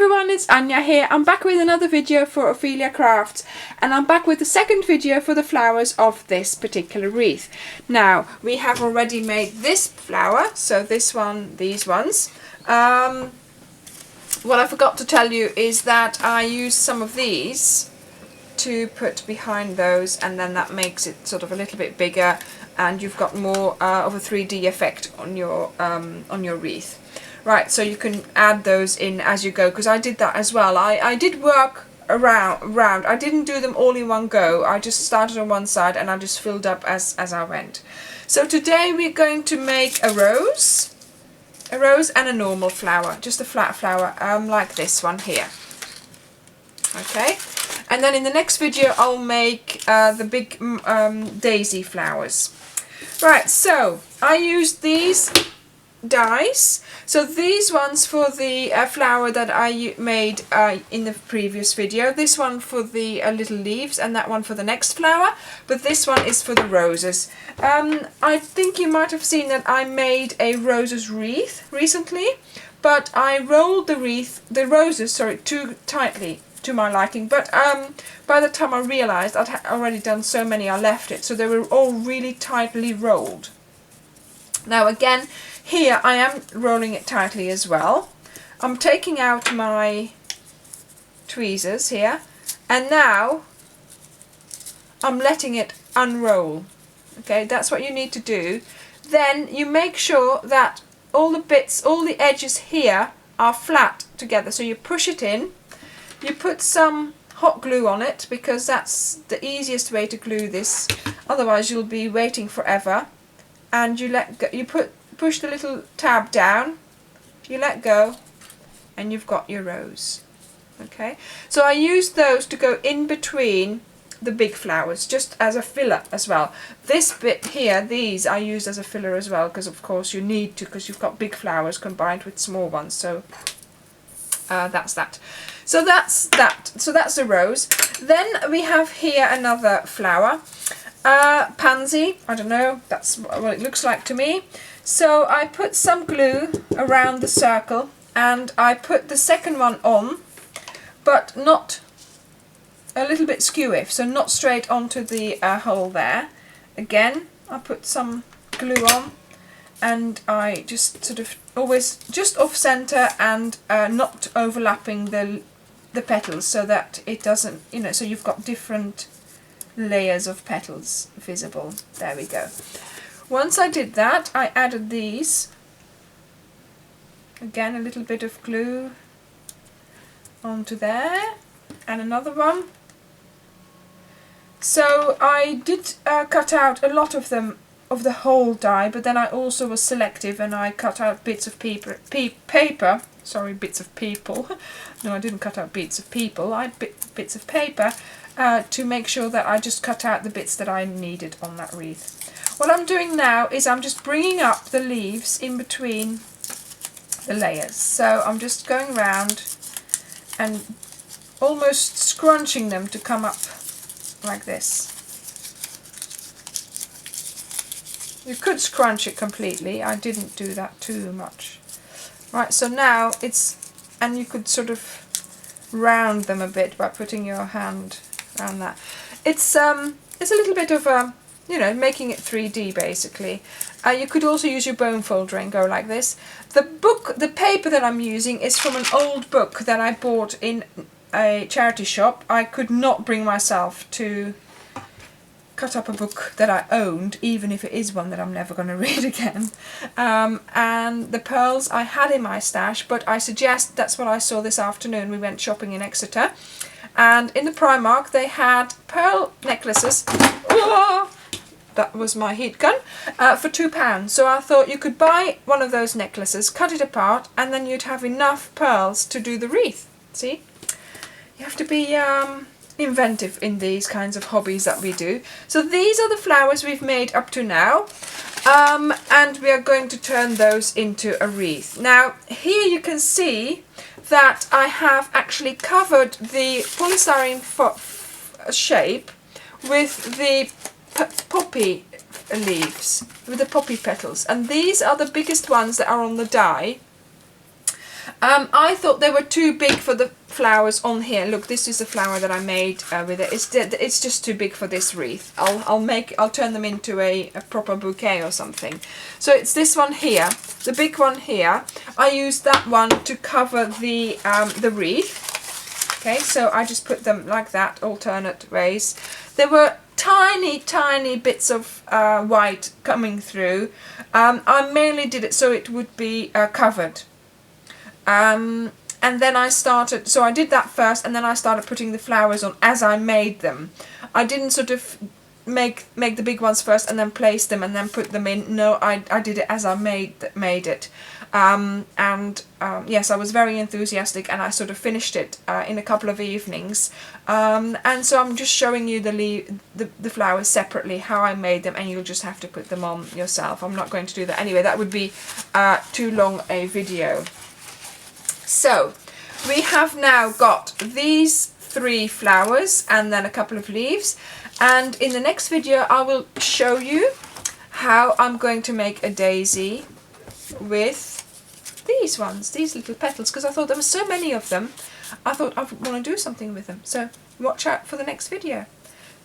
everyone, it's Anya here. I'm back with another video for Ophelia Crafts, and I'm back with the second video for the flowers of this particular wreath. Now, we have already made this flower, so this one, these ones. What I forgot to tell you is that I used some of these to put behind those, and then that makes it sort of a little bit bigger, and you've got more of a 3D effect on your wreath. Right, so you can add those in as you go, because I did that as well. I did work around. I didn't do them all in one go. I just started on one side and I just filled up as I went. So today we're going to make a rose and a normal flower, just a flat flower, like this one here. Okay, and then in the next video I'll make the big daisy flowers. Right, so I used these dies. So these ones for the flower that I made in the previous video, this one for the little leaves and that one for the next flower, but this one is for the roses. I think you might have seen that I made a roses wreath recently, but I rolled the roses too tightly to my liking, but by the time I realized I'd already done so many, I left it, so they were all really tightly rolled. Now again, here I am rolling it tightly as well. I'm taking out my tweezers here, and now I'm letting it unroll. Okay, that's what you need to do. Then you make sure that all the bits, all the edges here are flat together. So you push it in, you put some hot glue on it, because that's the easiest way to glue this, otherwise you'll be waiting forever. And you let go, push the little tab down, you let go, and you've got your rose. Okay, so I used those to go in between the big flowers, just as a filler as well. This bit here, these I used as a filler as well, because of course you need to, because you've got big flowers combined with small ones. So that's that. So that's that. So that's a rose. Then we have here another flower. Pansy, I don't know, that's what it looks like to me. So I put some glue around the circle and I put the second one on, but not a little bit skewy, so not straight onto the hole there. Again, I put some glue on and I just sort of always just off center and not overlapping the petals, so that it doesn't, you know, so you've got different layers of petals visible. There we go. Once I did that, I added these. Again, a little bit of glue onto there, and another one. So I did cut out a lot of them, of the whole die, but then I also was selective and I cut out bits of paper. Sorry, bits of people. No, I didn't cut out bits of people. I bits of paper to make sure that I just cut out the bits that I needed on that wreath. What I'm doing now is I'm just bringing up the leaves in between the layers. So I'm just going round and almost scrunching them to come up like this. You could scrunch it completely. I didn't do that too much. Right, so now it's, and you could sort of round them a bit by putting your hand around that. It's a little bit of a, you know, making it 3D basically. You could also use your bone folder and go like this. The paper that I'm using is from an old book that I bought in a charity shop. I could not bring myself to cut up a book that I owned, even if it is one that I'm never going to read again. And the pearls I had in my stash, but I suggest, that's what I saw this afternoon. We went shopping in Exeter, and in the Primark they had pearl necklaces. Oh, that was my heat gun, for £2. So I thought you could buy one of those necklaces, cut it apart, and then you'd have enough pearls to do the wreath. See, you have to be inventive in these kinds of hobbies that we do. So these are the flowers we've made up to now, and we are going to turn those into a wreath. Now here you can see that I have actually covered the polystyrene shape with the poppy leaves, with the poppy petals, and these are the biggest ones that are on the die. I thought they were too big for the flowers on here. Look, this is the flower that I made with it. It's just too big for this wreath. I'll turn them into a proper bouquet or something. So it's this one here, the big one here. I used that one to cover the wreath. Okay, so I just put them like that, alternate ways. There were tiny bits of white coming through. I mainly did it so it would be covered. And then I started, so I did that first, and then I started putting the flowers on as I made them. I didn't sort of make the big ones first and then place them and then put them in. No, I did it as I made it. Yes, I was very enthusiastic, and I sort of finished it in a couple of evenings. And so I'm just showing you the flowers separately, how I made them, and you'll just have to put them on yourself. I'm not going to do that anyway. That would be too long a video. So we have now got these 3 flowers and then a couple of leaves, and in the next video I will show you how I'm going to make a daisy with these ones, these little petals, because I thought there were so many of them. I thought I would want to do something with them. So watch out for the next video.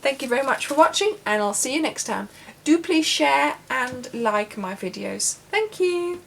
Thank you very much for watching, and I'll see you next time. Do please share and like my videos. Thank you.